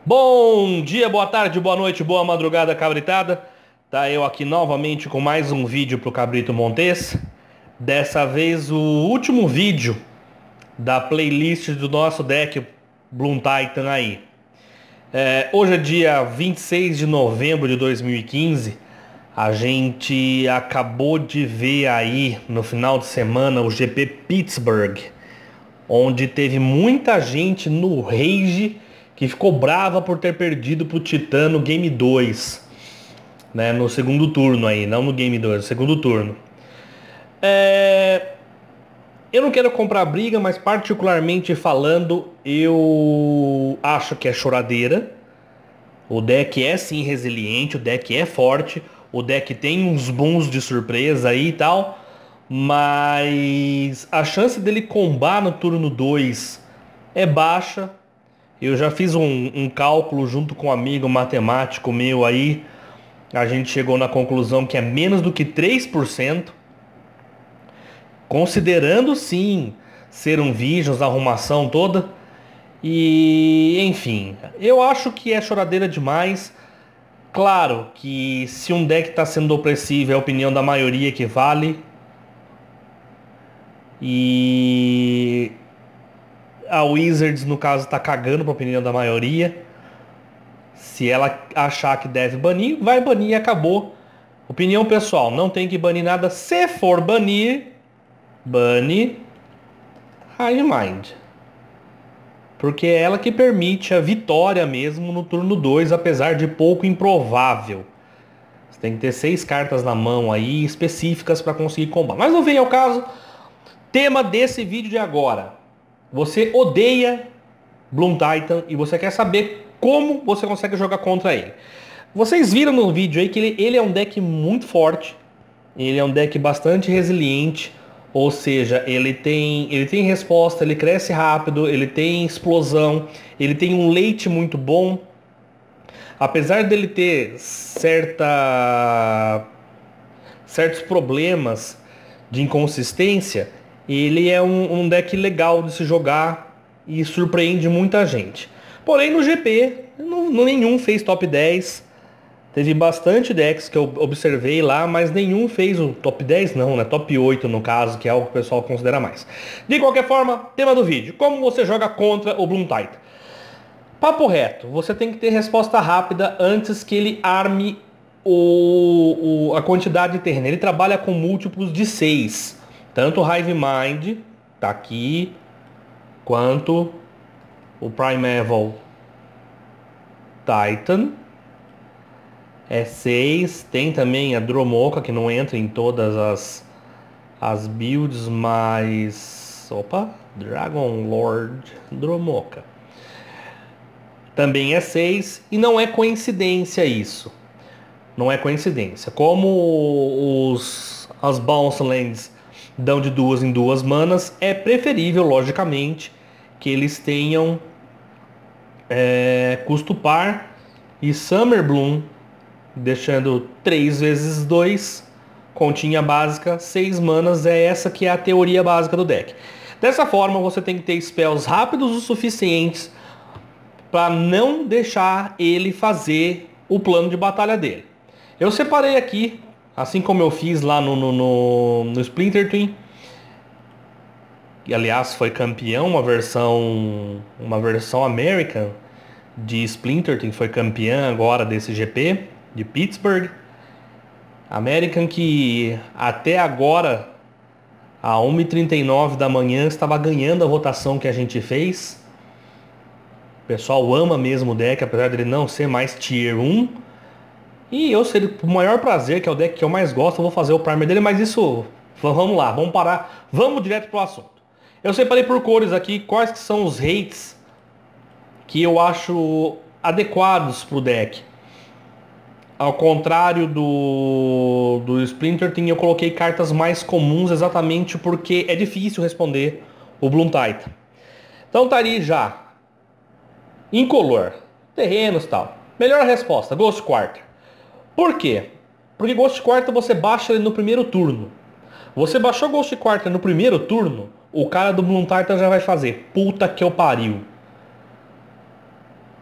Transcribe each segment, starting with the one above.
Bom dia, boa tarde, boa noite, boa madrugada, cabritada. Tá eu aqui novamente com mais um vídeo pro Cabrito Montes. Dessa vez o último vídeo da playlist do nosso deck Bloom Titan aí. Hoje é dia 26 de novembro de 2015. A gente acabou de ver aí no final de semana o GP Pittsburgh, onde teve muita gente no Rage que ficou brava por ter perdido pro Titã no Game 2, né, no segundo turno aí, não no Game 2, no segundo turno. Eu não quero comprar briga, mas particularmente falando, eu acho que é choradeira. O deck é sim resiliente, o deck é forte, o deck tem uns bons de surpresa aí e tal, mas a chance dele combar no turno 2 é baixa. Eu já fiz um cálculo junto com um amigo matemático meu aí. A gente chegou na conclusão que é menos do que 3%. Considerando sim ser um Visions, a arrumação toda. E enfim, eu acho que é choradeira demais. Claro que se um deck está sendo opressivo é a opinião da maioria que vale. E a Wizards no caso está cagando para a opinião da maioria. Se ela achar que deve banir, vai banir e acabou. Opinião pessoal, não tem que banir nada. Se for banir, bane Hive Mind. Porque é ela que permite a vitória mesmo no turno 2, apesar de pouco improvável. Você tem que ter 6 cartas na mão aí específicas para conseguir combar. Mas não vem ao caso. Tema desse vídeo de agora. Você odeia Bloom Titan e você quer saber como você consegue jogar contra ele. Vocês viram no vídeo aí que ele é um deck muito forte. Ele é um deck bastante resiliente. Ou seja, ele tem resposta, ele cresce rápido, ele tem explosão, ele tem um late muito bom. Apesar dele ter certos problemas de inconsistência, ele é um deck legal de se jogar e surpreende muita gente. Porém, no GP, nenhum fez top 10. Teve bastante decks que eu observei lá, mas nenhum fez o top 10 não, né? Top 8 no caso, que é o que o pessoal considera mais. De qualquer forma, tema do vídeo. Como você joga contra o Bloom Titan? Papo reto, você tem que ter resposta rápida antes que ele arme a quantidade de terreno. Ele trabalha com múltiplos de 6. Tanto o Hive Mind, tá aqui, quanto o Primeval Titan. É 6. Tem também a Dromoka, que não entra em todas as builds, mas... Opa! Dragon Lord Dromoka. Também é 6. E não é coincidência isso. Não é coincidência. Como as Bounce Lands dão de 2 em 2 manas, é preferível, logicamente, que eles tenham custo par e Summer Bloom, deixando 3 vezes 2, continha básica, 6 manas, é essa que é a teoria básica do deck. Dessa forma, você tem que ter spells rápidos o suficientes para não deixar ele fazer o plano de batalha dele. Eu separei aqui, assim como eu fiz lá no Splinter Twin, que aliás foi campeão, uma versão American de Splinter Twin, foi campeã agora desse GP de Pittsburgh. American que até agora, a 1h39 da manhã, estava ganhando a votação que a gente fez. O pessoal ama mesmo o deck, apesar dele não ser mais Tier 1. E eu, seria o maior prazer, que é o deck que eu mais gosto, eu vou fazer o primer dele, mas isso... Vamos lá, vamos parar, vamos direto pro assunto. Eu separei por cores aqui quais que são os rates que eu acho adequados pro deck. Ao contrário do Splinter Team, eu coloquei cartas mais comuns exatamente porque é difícil responder o Bloom Titan. Então tá ali já. Incolor, terrenos e tal. Melhor resposta, Ghost Quarter. Por quê? Porque Ghost Quarter você baixa ele no primeiro turno. Você baixou Ghost Quarter no primeiro turno, o cara do Bloom Titan já vai fazer puta que eu pariu.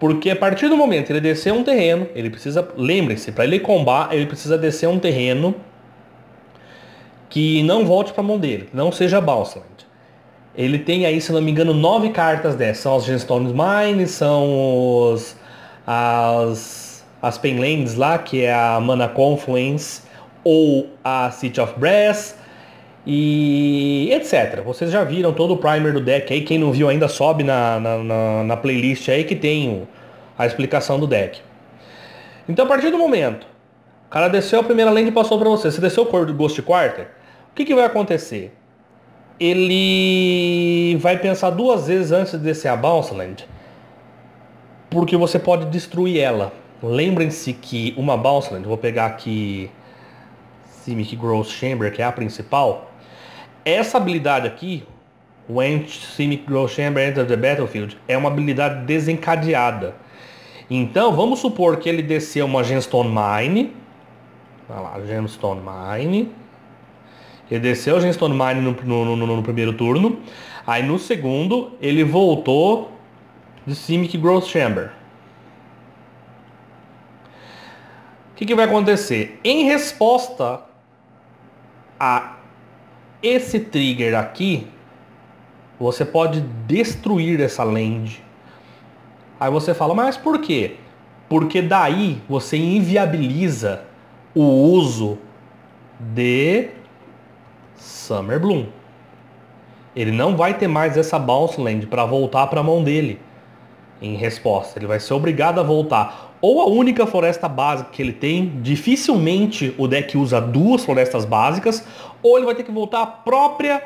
Porque a partir do momento que ele descer um terreno, ele precisa, lembrem-se, para ele combar, ele precisa descer um terreno que não volte para a mão dele, que não seja Bounce Land. Ele tem aí, se não me engano, 9 cartas dessas. São os Gemstone Mine, são as Penlands lá, que é a Mana Confluence ou a City of Brass e etc. Vocês já viram todo o primer do deck aí. Quem não viu ainda sobe na playlist aí que tem a explicação do deck. Então a partir do momento o cara desceu a primeira land e passou para você. Você desceu o Ghost Quarter, o que vai acontecer? Ele vai pensar 2 vezes antes de descer a Bounce Land, porque você pode destruir ela. Lembrem-se que uma Bounce Land, vou pegar aqui Simic Growth Chamber, que é a principal. Essa habilidade aqui, When Simic Growth Chamber enters the battlefield, é uma habilidade desencadeada. Então vamos supor que ele desceu uma Gemstone Mine. Olha lá, Gemstone Mine. Ele desceu o Gemstone Mine no primeiro turno. Aí no segundo ele voltou de Simic Growth Chamber. O que vai acontecer? Em resposta a esse trigger aqui, você pode destruir essa land. Aí você fala, mas por quê? Porque daí você inviabiliza o uso de Summer Bloom. Ele não vai ter mais essa Bounce Land para voltar para a mão dele. Em resposta, ele vai ser obrigado a voltar ou a única floresta básica que ele tem. Dificilmente o deck usa 2 florestas básicas, ou ele vai ter que voltar a própria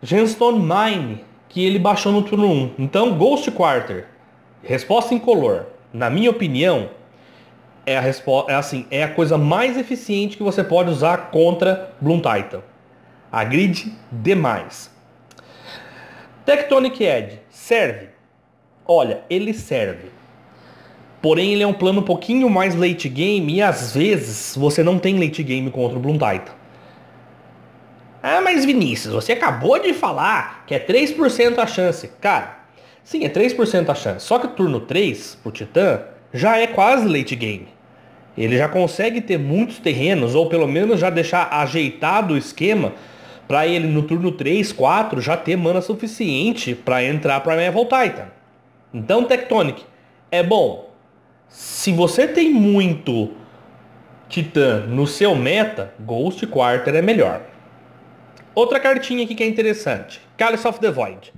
Gemstone Mine que ele baixou no turno 1. Então Ghost Quarter, resposta incolor, na minha opinião, é a coisa mais eficiente que você pode usar contra Bloom Titan. Agride demais. Tectonic Edge serve? Olha, ele serve. Porém, ele é um plano um pouquinho mais late game e às vezes você não tem late game contra o Bloom Titan. Ah, mas Vinícius, você acabou de falar que é 3% a chance. Cara, sim, é 3% a chance. Só que o turno 3 pro Titã já é quase late game. Ele já consegue ter muitos terrenos, ou pelo menos já deixar ajeitado o esquema para ele no turno 3, 4 já ter mana suficiente para entrar para Primeval Titan. Então Tectonic é bom. Se você tem muito Titã no seu meta, Ghost Quarter é melhor. Outra cartinha aqui que é interessante, Chalice of the Void.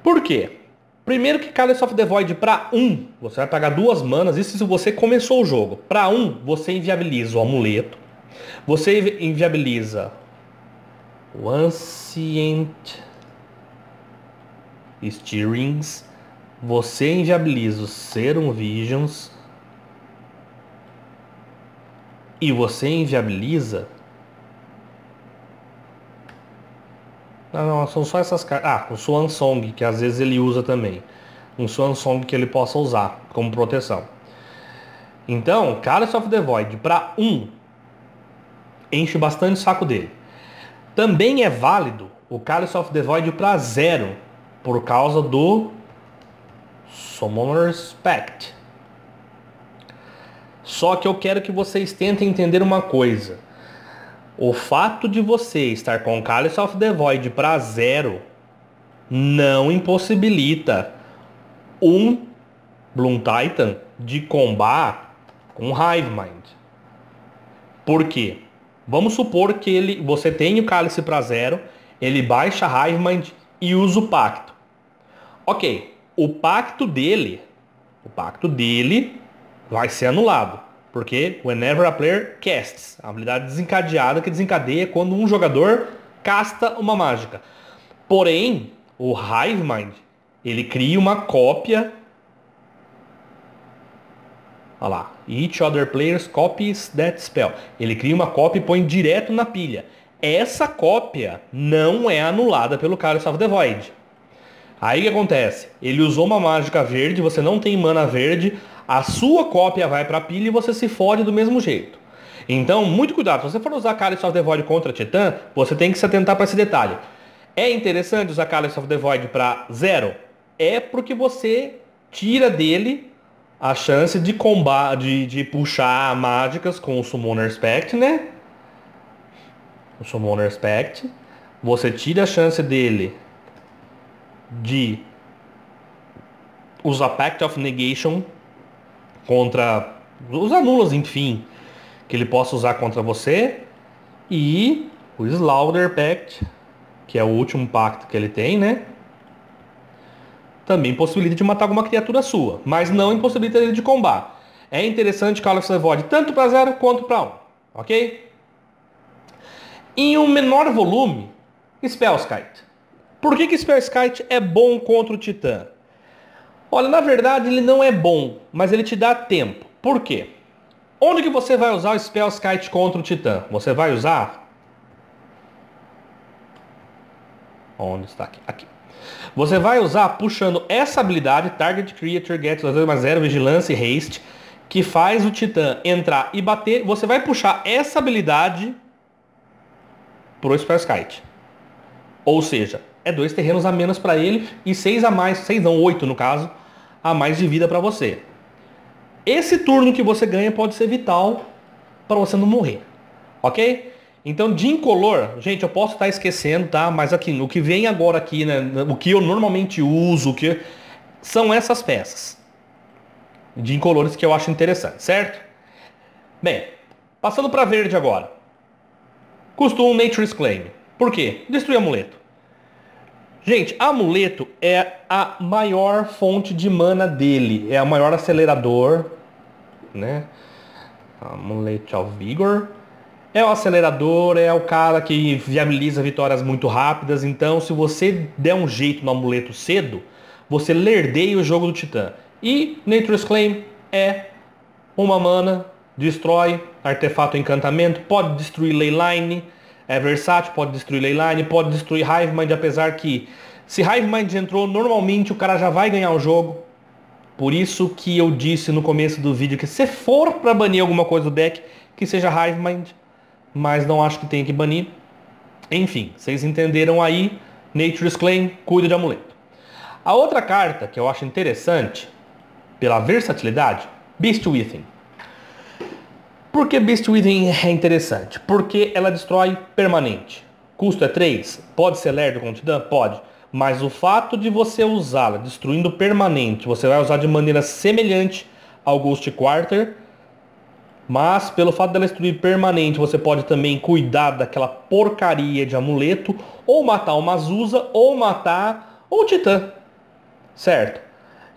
Por quê? Primeiro que Chalice of the Void para 1, você vai pagar 2 manas, isso se você começou o jogo. Para 1, você inviabiliza o amuleto, você inviabiliza o Ancient Stirrings, você inviabiliza os Serum Visions e você inviabiliza... Não, são só essas cartas. Ah, o Swan Song, que às vezes ele usa também. Um Swan Song que ele possa usar como proteção. Então, Chalice of the Void para 1 enche bastante o saco dele. Também é válido o Chalice of the Void para 0 por causa do Summoner's Pact. Só que eu quero que vocês tentem entender uma coisa. O fato de você estar com Chalice of the Void para 0 não impossibilita um Bloom Titan de combar com Hivemind. Por quê? Vamos supor que você tem o Cálice para 0, ele baixa Hivemind e usa o Pacto. Ok, o pacto dele vai ser anulado. Porque whenever a player casts, a habilidade desencadeada que desencadeia quando um jogador casta uma mágica. Porém, o Hivemind, ele cria uma cópia. Olha lá. Each other players copies that spell. Ele cria uma cópia e põe direto na pilha. Essa cópia não é anulada pelo Chalice of the Void. Aí o que acontece? Ele usou uma mágica verde, você não tem mana verde, a sua cópia vai pra pilha e você se fode do mesmo jeito. Então, muito cuidado. Se você for usar Chalice of the Void contra Titã, você tem que se atentar para esse detalhe. É interessante usar Chalice of the Void para 0? É porque você tira dele a chance de combate, de puxar mágicas com o Summoner's Pact, né? O Summoner's Pact. Você tira a chance dele de usar Pact of Negation contra os anulas, enfim, que ele possa usar contra você. E o Slaughter Pact, que é o último pacto que ele tem, né? Também possibilita de matar alguma criatura sua, mas não impossibilita ele de combate. É interessante Call of Void tanto para 0 quanto para 1, ok? Em um menor volume, Spellskite. Por que Spellskite é bom contra o Titã? Olha, na verdade ele não é bom, mas ele te dá tempo. Por quê? Onde que você vai usar o Spellskite contra o Titã? Você vai usar... Onde está aqui? Aqui. Você vai usar puxando essa habilidade, Target Creature Gets +0, Vigilância e Haste, que faz o Titã entrar e bater. Você vai puxar essa habilidade pro Spellskite. Ou seja, é 2 terrenos a menos para ele e 6 a mais, 6 não, 8 no caso, a mais de vida para você. Esse turno que você ganha pode ser vital para você não morrer, ok? Então, de incolor, gente, eu posso estar esquecendo, tá? Mas aqui, o que vem agora aqui, né? O que eu normalmente uso, são essas peças de incolores que eu acho interessante, certo? Bem, passando para verde agora. Custom Nature's Claim. Por quê? Destruir amuleto. Gente, amuleto é a maior fonte de mana dele. É o maior acelerador, né? Amulet of Vigor. É o acelerador, é o cara que viabiliza vitórias muito rápidas. Então, se você der um jeito no amuleto cedo, você lerdeia o jogo do Titã. E Nature's Claim é uma mana, destrói artefato encantamento, pode destruir Leyline, é versátil, pode destruir Leyline, pode destruir Hivemind, apesar que se Hivemind entrou, normalmente o cara já vai ganhar o jogo. Por isso que eu disse no começo do vídeo que se for para banir alguma coisa do deck, que seja Hivemind, mas não acho que tenha que banir. Enfim, vocês entenderam aí, Nature's Claim, cuida de amuleto. A outra carta que eu acho interessante, pela versatilidade, Beast Within. Por que Beast Within é interessante? Porque ela destrói permanente. Custo é 3. Pode ser lerdo com Titã? Pode. Mas o fato de você usá-la destruindo permanente, você vai usar de maneira semelhante ao Ghost Quarter. Mas pelo fato dela destruir permanente, você pode também cuidar daquela porcaria de amuleto. Ou matar uma Azusa, ou matar o Titã. Certo?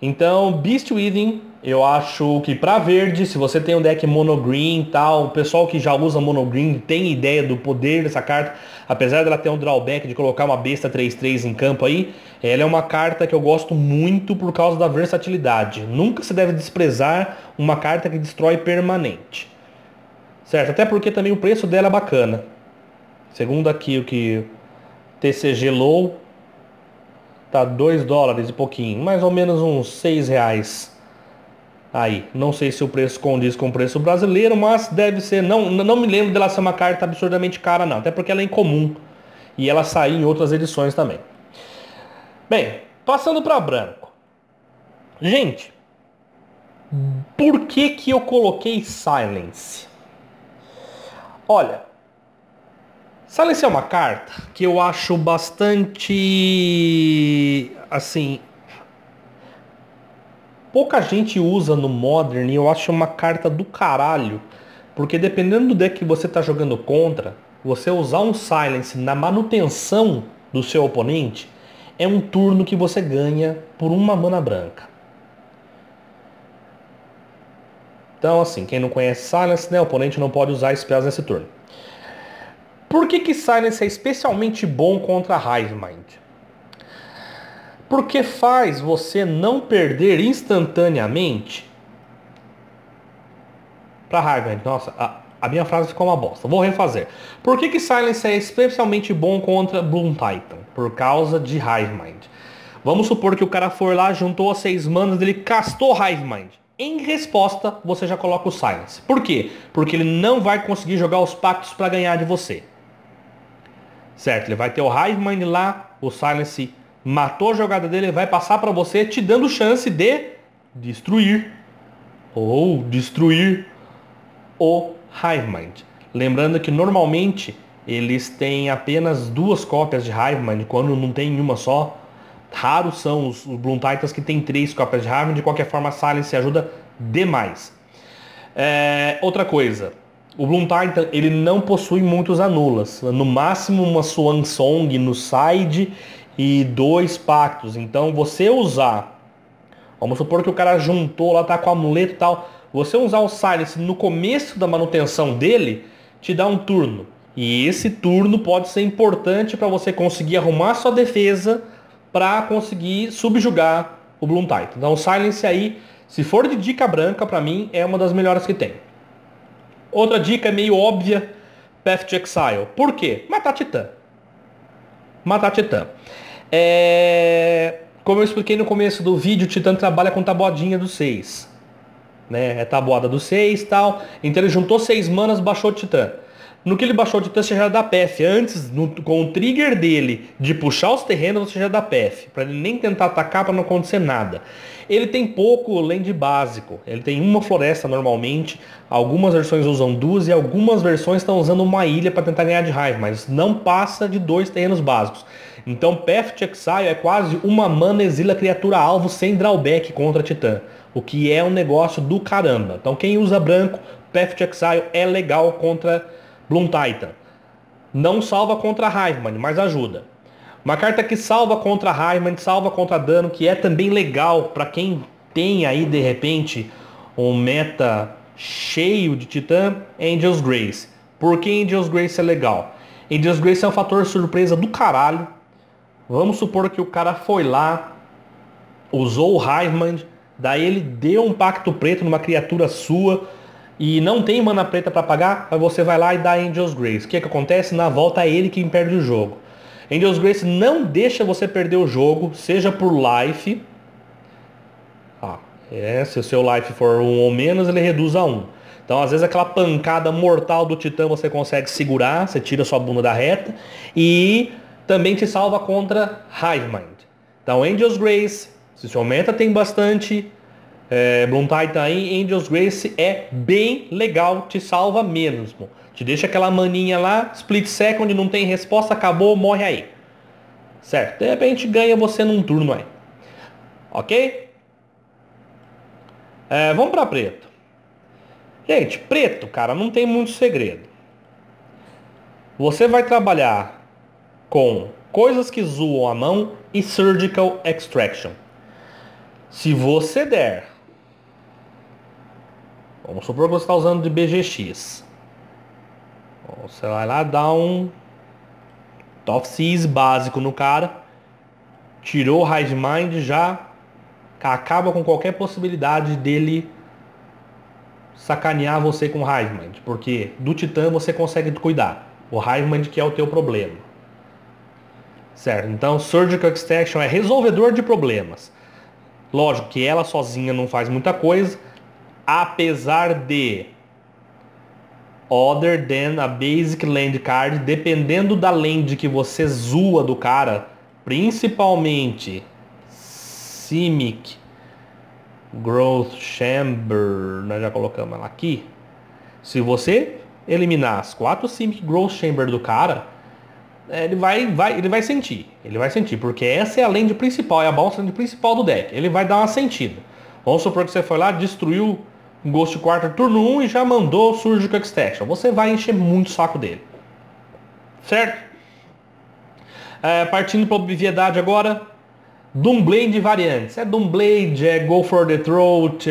Então, Beast Within, eu acho que pra verde, se você tem um deck monogreen e tal, o pessoal que já usa monogreen tem ideia do poder dessa carta, apesar dela ter um drawback de colocar uma besta 3/3 em campo aí, ela é uma carta que eu gosto muito por causa da versatilidade. Nunca se deve desprezar uma carta que destrói permanente. Certo? Até porque também o preço dela é bacana. Segundo aqui o que TCG Low, tá $2 e pouquinho, mais ou menos uns R$6 aí. Não sei se o preço condiz com o preço brasileiro, mas deve ser. Não me lembro dela ser uma carta absurdamente cara, não. Até porque ela é incomum. E ela saiu em outras edições também. Bem, passando para branco. Gente, por que eu coloquei Silence? Olha, Silence é uma carta que eu acho bastante, assim, pouca gente usa no Modern e eu acho uma carta do caralho. Porque dependendo do deck que você está jogando contra, você usar um Silence na manutenção do seu oponente é um turno que você ganha por uma mana branca. Então assim, quem não conhece Silence, né, o oponente não pode usar spells nesse turno. Por que Silence é especialmente bom contra Hivemind? Porque faz você não perder instantaneamente para Hivemind. Nossa, a minha frase ficou uma bosta. Vou refazer. Por que Silence é especialmente bom contra Bloom Titan? Por causa de Hivemind. Vamos supor que o cara for lá, juntou as 6 manas dele, castou Hivemind. Em resposta, você já coloca o Silence. Por quê? Porque ele não vai conseguir jogar os pactos para ganhar de você. Certo, ele vai ter o Hivemind lá, o Silence matou a jogada dele, ele vai passar para você, te dando chance de destruir ou destruir o Hivemind. Lembrando que normalmente eles têm apenas 2 cópias de Hivemind, quando não tem uma só. Raros são os Bloom Titans que tem 3 cópias de Hivemind. De qualquer forma, a Silence ajuda demais. Outra coisa, o Bloom Titan ele não possui muitos anulas. No máximo uma Swan Song no side e 2 pactos. Então você usar, vamos supor que o cara juntou lá, tá com o amuleto e tal, você usar o Silence no começo da manutenção dele, te dá um turno. E esse turno pode ser importante para você conseguir arrumar sua defesa para conseguir subjugar o Bloom Titan. Então o Silence aí, se for de dica branca, para mim é uma das melhores que tem. Outra dica é meio óbvia, Path to Exile. Por quê? Matar Titã. Matar Titã. Como eu expliquei no começo do vídeo, o Titã trabalha com tabuadinha do 6. Né? É tabuada do 6 e tal. Então ele juntou 6 manas, baixou o Titã. No que ele baixou o Titã, você já dá PF. Antes, com o trigger dele de puxar os terrenos, você já dá PF. Para ele nem tentar atacar, para não acontecer nada. Ele tem pouco land básico. Ele tem uma floresta normalmente. Algumas versões usam 2 e algumas versões estão usando uma ilha para tentar ganhar de raiva. Mas não passa de 2 terrenos básicos. Então Path to Exile é quase uma mana exila criatura alvo sem drawback contra Titã. O que é um negócio do caramba. Então quem usa branco, Path to Exile é legal contra Bloom Titan. Não salva contra Hivemind, mas ajuda. Uma carta que salva contra Hivemind, salva contra dano, que é também legal para quem tem aí de repente um meta cheio de Titã, é Angel's Grace. Por que Angel's Grace é legal? Angel's Grace é um fator surpresa do caralho. Vamos supor que o cara foi lá, usou o Hivemind, daí ele deu um pacto preto numa criatura sua e não tem mana preta para pagar, aí você vai lá e dá Angel's Grace. O que acontece? Na volta é ele quem perde o jogo. Angel's Grace não deixa você perder o jogo, seja por life. Se o seu life for 1 ou menos, ele reduz a 1. Então, às vezes, aquela pancada mortal do Titã você consegue segurar, você tira sua bunda da reta. E também te salva contra Hivemind. Então, Angel's Grace, se seu meta tem bastante Bloom Titan aí, Angel's Grace é bem legal, te salva mesmo. Te deixa aquela maninha lá, split second, não tem resposta, acabou, morre aí. Certo? De repente ganha você num turno aí. Ok? Vamos pra preto. Gente, preto, cara, não tem muito segredo. Você vai trabalhar com coisas que zoam a mão e Surgical Extraction. Se você der, vamos supor que você está usando de BGX. Você vai lá dar um Top Seize básico no cara. Tirou o Hivemind, já acaba com qualquer possibilidade dele sacanear você com o Hivemind. Porque do Titã você consegue cuidar. O Hivemind que é o teu problema. Certo? Então Surgical Extraction é resolvedor de problemas. Lógico que ela sozinha não faz muita coisa. Apesar de other than a basic land card, dependendo da land que você zoa do cara, principalmente Simic Growth Chamber, nós já colocamos ela aqui. Se você eliminar as 4 Simic Growth Chamber do cara, ele vai sentir. Ele vai sentir, porque essa é a land principal, é a bounce land principal do deck. Ele vai dar uma sentida. Vamos supor que você foi lá, destruiu o Ghost Quarter turno 1 e já mandou Surgical Extraction. Você vai encher muito o saco dele. Certo? Partindo para a obviedade agora. Doomblade variantes. Doomblade, Go for the Throat,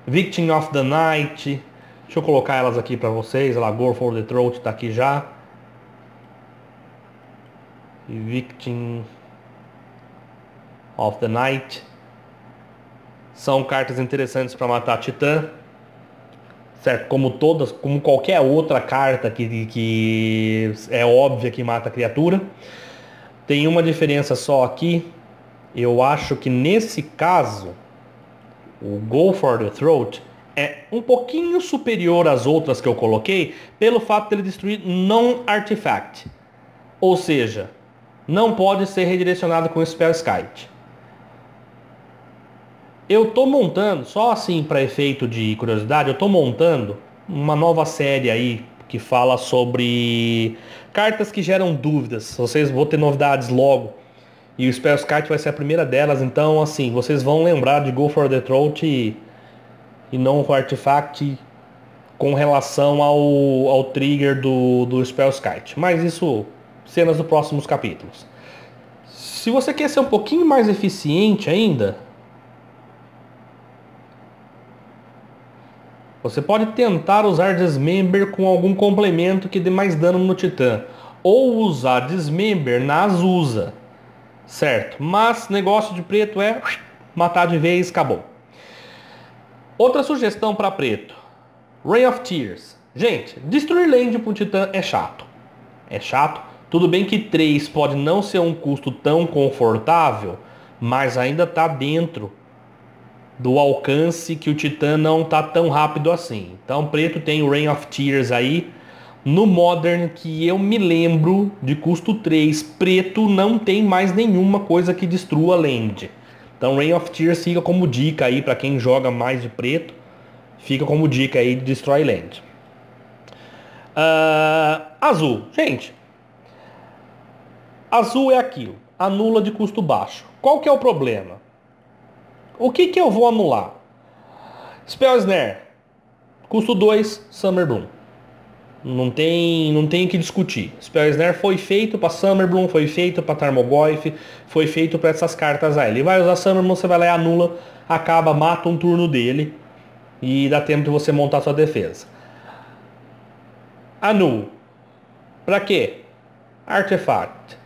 Victim of the Night. Deixa eu colocar elas aqui para vocês. Go for the Throat tá aqui já. E Victim of the Night. São cartas interessantes para matar Titã. Certo? Como qualquer outra carta que é óbvia que mata a criatura. Tem uma diferença só aqui. Eu acho que nesse caso o Go for the Throat é um pouquinho superior às outras que eu coloquei, pelo fato de ele destruir non-artifact. Ou seja, não pode ser redirecionado com Spell Skite. Eu tô montando, só assim para efeito de curiosidade, eu tô montando uma nova série aí que fala sobre cartas que geram dúvidas. Vocês vão ter novidades logo. E o Spellskite vai ser a primeira delas, então assim, vocês vão lembrar de Go for the Throat e não o Artifact com relação ao trigger do Spellskite. Mas isso, cenas dos próximos capítulos. Se você quer ser um pouquinho mais eficiente ainda, você pode tentar usar Dismember com algum complemento que dê mais dano no Titã. Ou usar Dismember na Azusa. Certo, mas negócio de preto é matar de vez, acabou. Outra sugestão para preto. Ray of Tears. Gente, destruir land para um Titã é chato. É chato. Tudo bem que 3 pode não ser um custo tão confortável, mas ainda está dentro do alcance que o Titã não tá tão rápido assim. Então preto tem o Rain of Tears aí. No Modern, que eu me lembro, de custo 3, preto não tem mais nenhuma coisa que destrua land. Então Rain of Tears fica como dica aí para quem joga mais de preto. Fica como dica aí de Destroy Land. Azul. Gente, azul é aquilo. Anula de custo baixo. Qual que é o problema? O que eu vou anular? Spell Snare. Custo 2, Summer Bloom. Não tem o que discutir. Spell Snare foi feito para Summer Bloom, foi feito para Tarmogoyf, foi feito para essas cartas aí. Ele vai usar Summer Bloom, você vai lá e anula, acaba, mata um turno dele e dá tempo de você montar sua defesa. Anul. Pra quê? Artefact.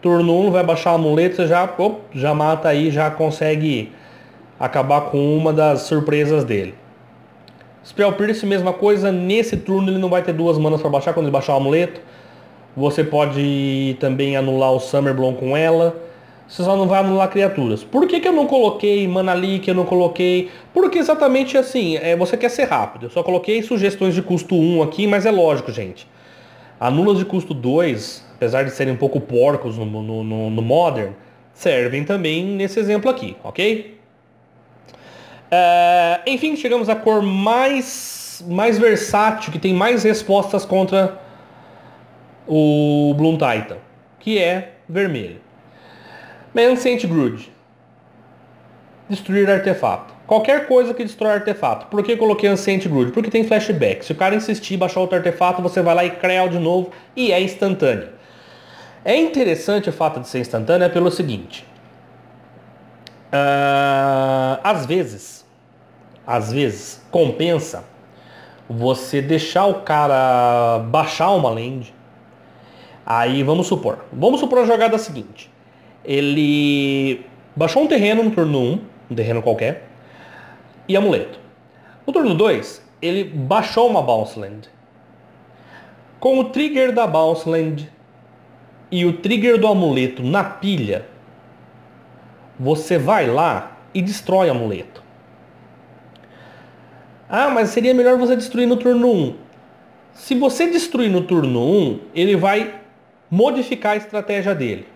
Turno 1 vai baixar o amuleto, você já mata aí, já consegue acabar com uma das surpresas dele. Spell Pierce, mesma coisa, nesse turno ele não vai ter 2 manas para baixar quando ele baixar o amuleto. Você pode também anular o Summer Bloom com ela. Você só não vai anular criaturas. Por que eu não coloquei Mana Leak, eu não coloquei... Porque exatamente assim, você quer ser rápido. Eu só coloquei sugestões de custo 1 aqui, mas é lógico, gente. Anulas de custo 2, apesar de serem um pouco porcos no Modern, servem também nesse exemplo aqui, ok? Enfim, chegamos à cor mais versátil, que tem mais respostas contra o Bloom Titan, que é vermelho. Ancient Grudge. Destruir artefato. Qualquer coisa que destrói artefato. Por que coloquei Ancient Grudge? Porque tem flashback. Se o cara insistir, baixar outro artefato, você vai lá e crea de novo e é instantâneo. É interessante o fato de ser instantâneo pelo seguinte. Às vezes, compensa você deixar o cara baixar uma land. Aí vamos supor a jogada seguinte. Ele baixou um terreno no turno 1, um terreno qualquer, e amuleto. No turno 2, ele baixou uma Bounce Land. Com o trigger da Bounce Land e o trigger do amuleto na pilha, você vai lá e destrói o amuleto. Mas seria melhor você destruir no turno 1. Se você destruir no turno 1, ele vai modificar a estratégia dele.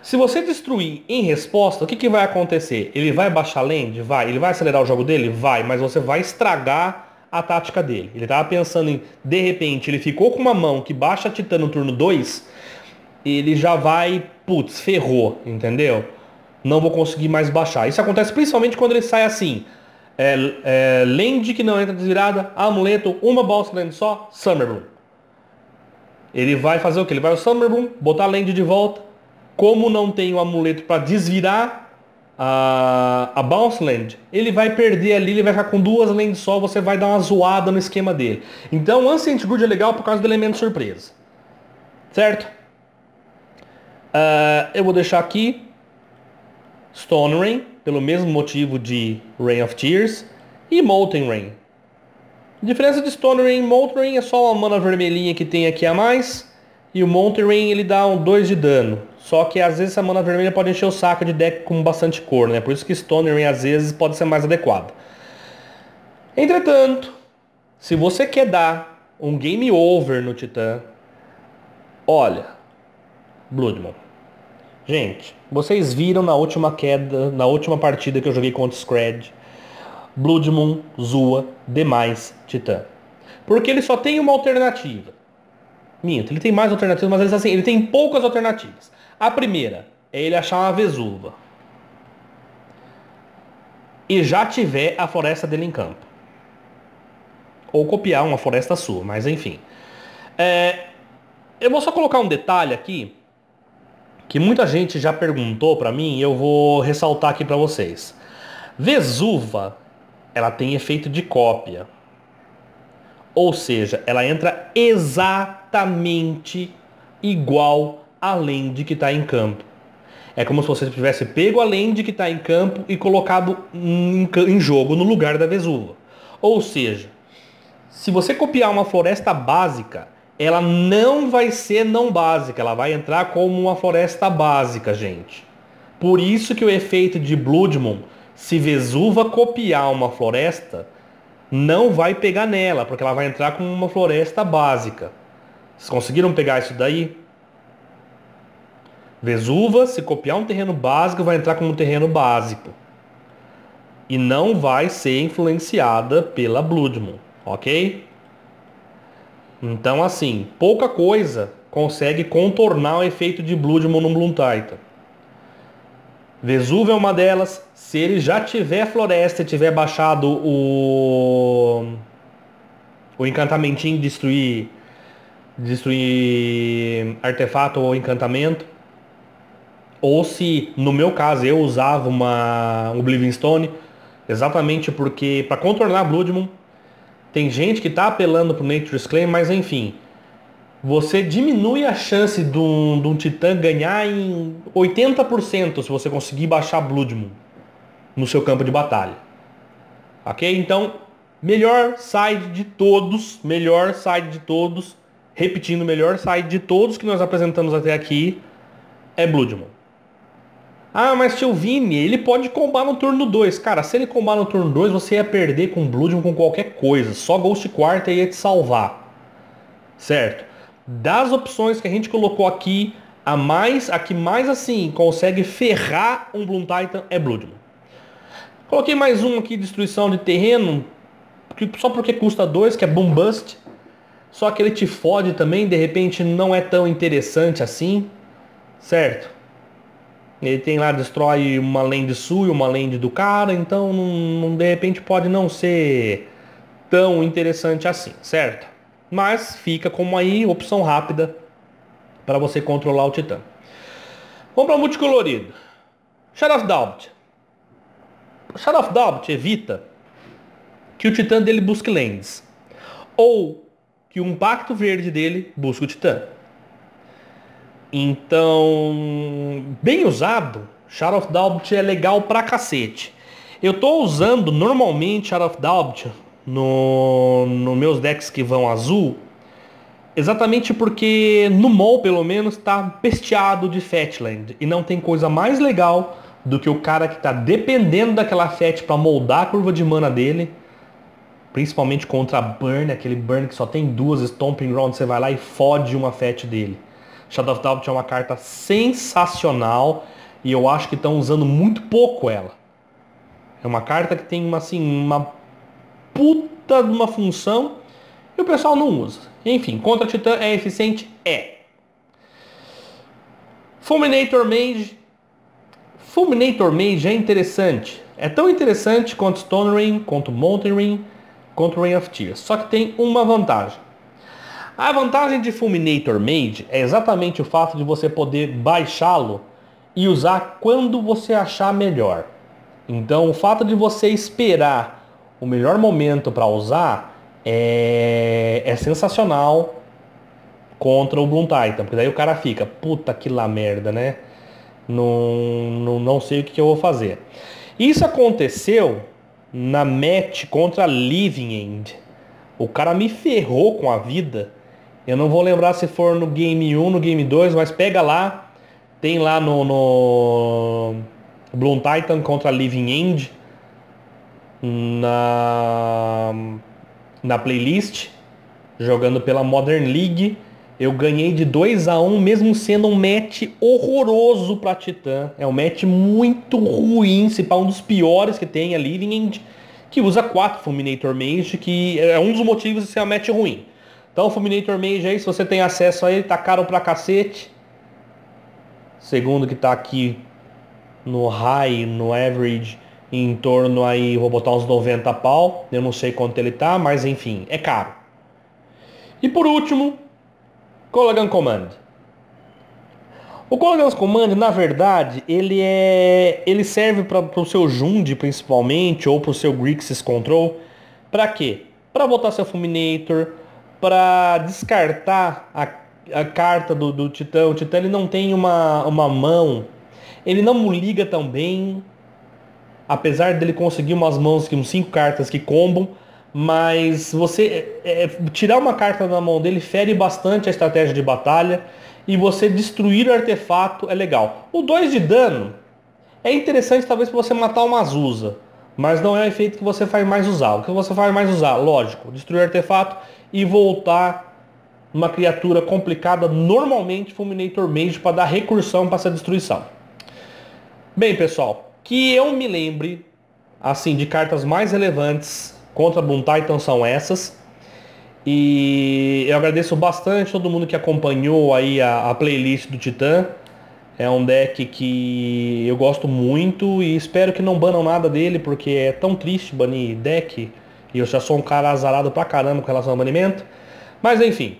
Se você destruir em resposta, o que vai acontecer? Ele vai baixar land? Vai. Ele vai acelerar o jogo dele? Vai. Mas você vai estragar a tática dele. Ele estava pensando em, de repente, ele ficou com uma mão que baixa a Titã no turno 2, ele já vai, putz, ferrou, entendeu? Não vou conseguir mais baixar. Isso acontece principalmente quando ele sai assim. Land que não entra desvirada, amuleto, uma Bounce Land só, Summer Bloom. Ele vai fazer o que? Ele vai ao Summer Bloom, botar a land de volta. Como não tem o amuleto para desvirar a Bounce Land, ele vai perder ali, ele vai ficar com 2 lands só, você vai dar uma zoada no esquema dele. Então o Ancient Grudge é legal por causa do elemento surpresa. Certo? Eu vou deixar aqui Stone Rain, pelo mesmo motivo de Rain of Tears, e Molten Rain. A diferença de Stone Rain e Molten Rain é só uma mana vermelhinha que tem aqui a mais, e o Molten Rain ele dá 2 de dano. Só que às vezes essa mana vermelha pode encher o saco de deck com bastante cor, né? Por isso que Stone Rain às vezes pode ser mais adequado. Entretanto, se você quer dar um game over no Titã, olha, Blood Moon. Gente, vocês viram na última queda, na última partida que eu joguei contra o Scred, Blood Moon zoa demais Titã. Porque ele só tem uma alternativa. Minto, ele tem mais alternativas, mas assim, ele tem poucas alternativas. A primeira é ele achar uma Vesuva. E já tiver a floresta dele em campo. Ou copiar uma floresta sua, mas enfim. Eu vou só colocar um detalhe aqui, que muita gente já perguntou pra mim, e eu vou ressaltar aqui pra vocês. Vesuva, ela tem efeito de cópia. Ou seja, ela entra exatamente igual a land que está em campo. É como se você tivesse pego a land que está em campo e colocado em jogo no lugar da Vesuva. Ou seja, se você copiar uma floresta básica, ela não vai ser não básica, ela vai entrar como uma floresta básica, gente. Por isso que o efeito de Blood Moon, se Vesuva copiar uma floresta, não vai pegar nela, porque ela vai entrar com uma floresta básica. Vocês conseguiram pegar isso daí? Vesuva, se copiar um terreno básico, vai entrar como um terreno básico. E não vai ser influenciada pela Blood Moon, ok? Então, assim, pouca coisa consegue contornar o efeito de Blood Moon no Bloom Titan. Vesuva é uma delas. Se ele já tiver floresta e tiver baixado o encantamentinho de destruir artefato ou encantamento, ou se no meu caso eu usava uma Oblivion Stone, exatamente porque para contornar Blood Moon, tem gente que tá apelando pro Nature's Claim, mas enfim, você diminui a chance de um titã ganhar em 80% se você conseguir baixar Blood Moon no seu campo de batalha. Ok? Então, melhor side de todos, repetindo, melhor side de todos que nós apresentamos até aqui é Blood Moon. Ah, mas tio Vini, ele pode combar no turno 2. Cara, se ele combar no turno 2, você ia perder com Blood Moon com qualquer coisa. Só Ghost Quarter ia te salvar. Certo? Das opções que a gente colocou aqui, a que mais assim consegue ferrar um Bloom Titan é Blood Moon. Coloquei mais um aqui, destruição de terreno, só porque custa 2, que é Boom Bust. Só que ele te fode também, de repente não é tão interessante assim, certo? Ele tem lá, destrói uma land sua e uma land do cara, então de repente pode não ser tão interessante assim, certo? Mas fica como aí opção rápida para você controlar o Titã. Vamos para o multicolorido. Shadow of Doubt. Shadow of Doubt evita que o Titã dele busque lands, ou que um pacto verde dele busque o Titã. Então, bem usado, Shadow of Doubt é legal pra cacete. Eu tô usando normalmente Shadow of Doubt no meus decks que vão azul, exatamente porque no mall pelo menos tá pesteado de Fatland. E não tem coisa mais legal do que o cara que tá dependendo daquela Fat pra moldar a curva de mana dele. Principalmente contra Burn, aquele Burn que só tem 2 Stomping Ground, você vai lá e fode uma Fat dele. Shadow of Doubt é uma carta sensacional e eu acho que estão usando muito pouco ela. É uma carta que tem uma puta de uma função e o pessoal não usa. Enfim, contra Titã é eficiente? É. Fulminator Mage. Fulminator Mage é interessante. É tão interessante quanto Stone Rain, quanto Mountain Rain, quanto Rain of Tears. Só que tem uma vantagem. A vantagem de Fulminator Mage é exatamente o fato de você poder baixá-lo e usar quando você achar melhor. Então o fato de você esperar o melhor momento para usar é sensacional contra o Bloom Titan. Porque daí o cara fica, puta que lá merda, né? Não sei o que eu vou fazer. Isso aconteceu na match contra Living End. O cara me ferrou com a vida. Eu não vou lembrar se for no Game 1, no Game 2, mas pega lá. Tem lá no Bloom Titan contra Living End na playlist, jogando pela Modern League. Eu ganhei de 2-1, mesmo sendo um match horroroso pra Titã. É um match muito ruim, se pá, um dos piores que tem a Living, que usa 4 Fulminator Mage, que é um dos motivos de ser um match ruim. Então, o Fulminator Mage aí, se você tem acesso a ele, tá caro pra cacete. Segundo que tá aqui no high, no average, em torno aí, vou botar uns 90 pau. Eu não sei quanto ele tá, mas enfim, é caro. E por último, Kolaghan Command. O Kolaghan Command, na verdade, ele serve para o seu Jund, principalmente, ou para o seu Grixis Control. Para quê? Para botar seu Fulminator, para descartar a carta do Titã. O Titã ele não tem uma mão, ele não liga tão bem, apesar dele conseguir umas mãos, uns 5 cartas que combam. Mas você tirar uma carta da mão dele fere bastante a estratégia de batalha. E você destruir o artefato é legal. O 2 de dano é interessante talvez para você matar uma Azusa. Mas não é o efeito que você faz mais usar. O que você faz mais usar? Lógico, destruir o artefato e voltar uma criatura complicada, normalmente Fulminator Mage, para dar recursão para essa destruição. Bem, pessoal, que eu me lembre assim de cartas mais relevantes contra Bloom Titan são essas. E eu agradeço bastante todo mundo que acompanhou aí a playlist do Titã. É um deck que eu gosto muito e espero que não banam nada dele, porque é tão triste banir deck. E eu já sou um cara azarado pra caramba com relação ao banimento. Mas enfim.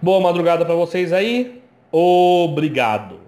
Boa madrugada pra vocês aí. Obrigado.